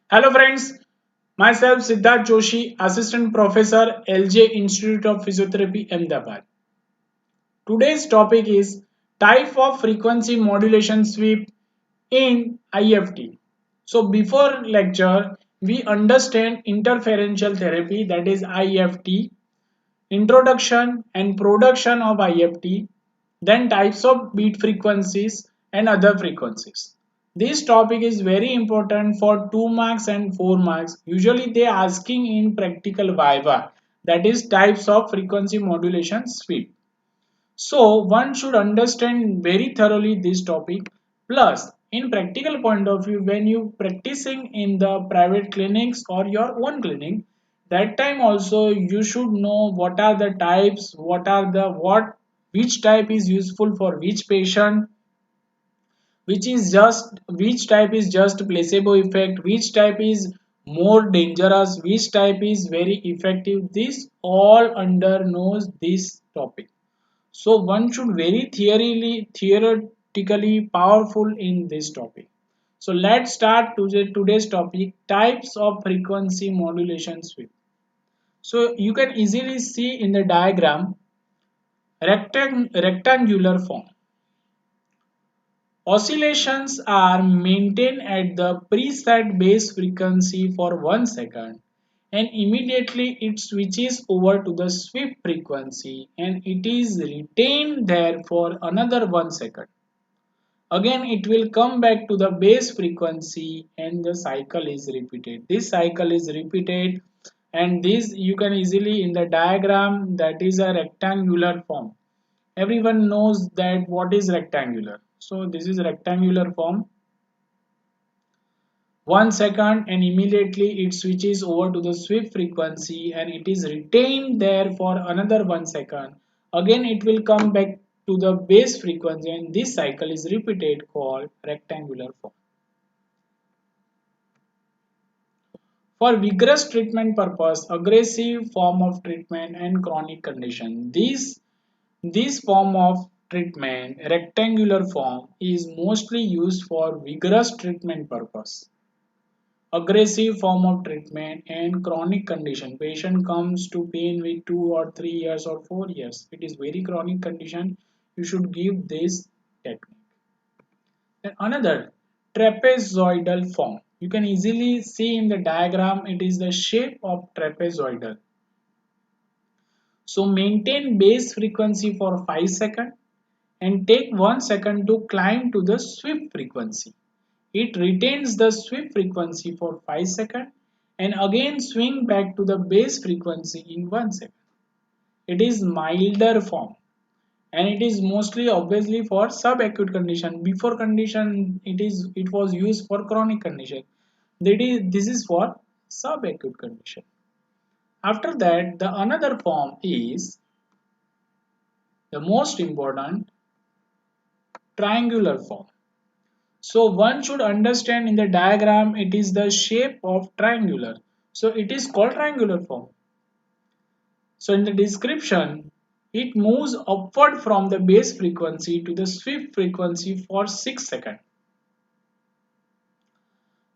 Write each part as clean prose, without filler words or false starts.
Hello friends, myself Siddharth Joshi, Assistant Professor, LJ Institute of Physiotherapy, Ahmedabad. Today's topic is type of frequency modulation sweep in IFT. So before lecture, we understand interferential therapy, that is IFT, introduction and production of IFT, then types of beat frequencies and other frequencies. This topic is very important for 2 marks and 4 marks. Usually they are asking in practical viva, that is types of frequency modulation sweep. So one should understand very thoroughly this topic. Plus, in practical point of view, when you practicing in the private clinics or your own clinic, that time also you should know what are the types, which type is useful for which patient, which type is just placebo effect, which type is more dangerous, which type is very effective. This all under knows this topic. So one should very theoretically powerful in this topic. So let's start today's topic, types of frequency modulation sweep. So you can easily see in the diagram rectangular form. Oscillations are maintained at the preset base frequency for 1 second and immediately it switches over to the sweep frequency and it is retained there for another 1 second. Again it will come back to the base frequency and the cycle is repeated. This cycle is repeated and this you can easily in the diagram, that is a rectangular form. Everyone knows that what is rectangular. So this is rectangular form. 1 second and immediately it switches over to the sweep frequency and it is retained there for another 1 second. Again it will come back to the base frequency and this cycle is repeated, called rectangular form. For vigorous treatment purpose, aggressive form of treatment and chronic condition. This form of treatment, rectangular form, is mostly used for vigorous treatment purpose. Aggressive form of treatment and chronic condition. Patient comes to pain with 2 or 3 years or 4 years. It is very chronic condition. You should give this technique. Then another trapezoidal form. You can easily see in the diagram it is the shape of trapezoidal. So maintain base frequency for 5 seconds and take 1 second to climb to the sweep frequency. It retains the sweep frequency for 5 seconds and again swing back to the base frequency in 1 second. It is milder form and it is mostly obviously for subacute condition. Before condition it was used for chronic condition. This is for subacute condition. After that, the another form is the most important, triangular form. So one should understand in the diagram it is the shape of triangular. So it is called triangular form. So in the description, it moves upward from the base frequency to the sweep frequency for 6 seconds.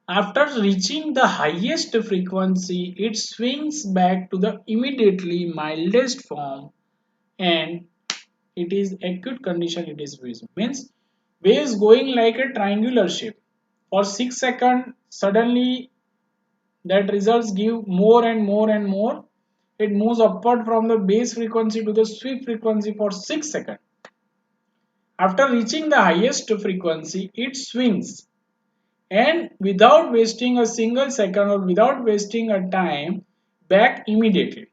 After reaching the highest frequency, it swings back to the immediately mildest form and it is acute condition. It is wave. Means waves going like a triangular shape. For 6 seconds, suddenly that results give more and more and more. It moves upward from the base frequency to the sweep frequency for 6 seconds. After reaching the highest frequency, it swings and without wasting a single second or without wasting a time, back immediately.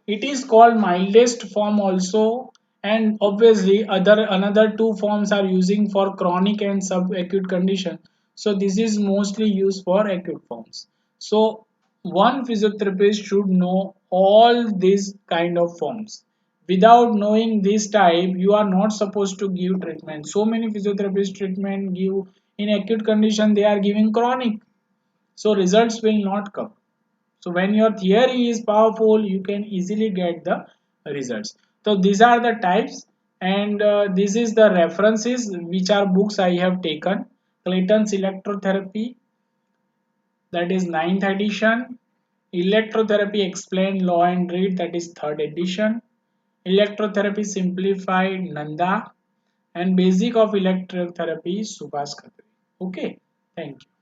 It is called mildest form also, and obviously another two forms are using for chronic and subacute condition. So this is mostly used for acute forms. So one physiotherapist should know all these kind of forms. Without knowing this type, you are not supposed to give treatment. So many physiotherapist treatment give in acute condition, they are giving chronic. So results will not come. So when your theory is powerful, you can easily get the results. So these are the types and this is the references which are books I have taken. Clayton's electrotherapy, that is ninth edition. Electrotherapy Explained Law and Read, that is third edition. Electrotherapy Simplified, Nanda. And Basic of Electrotherapy, Subhas Khatri. Okay, thank you.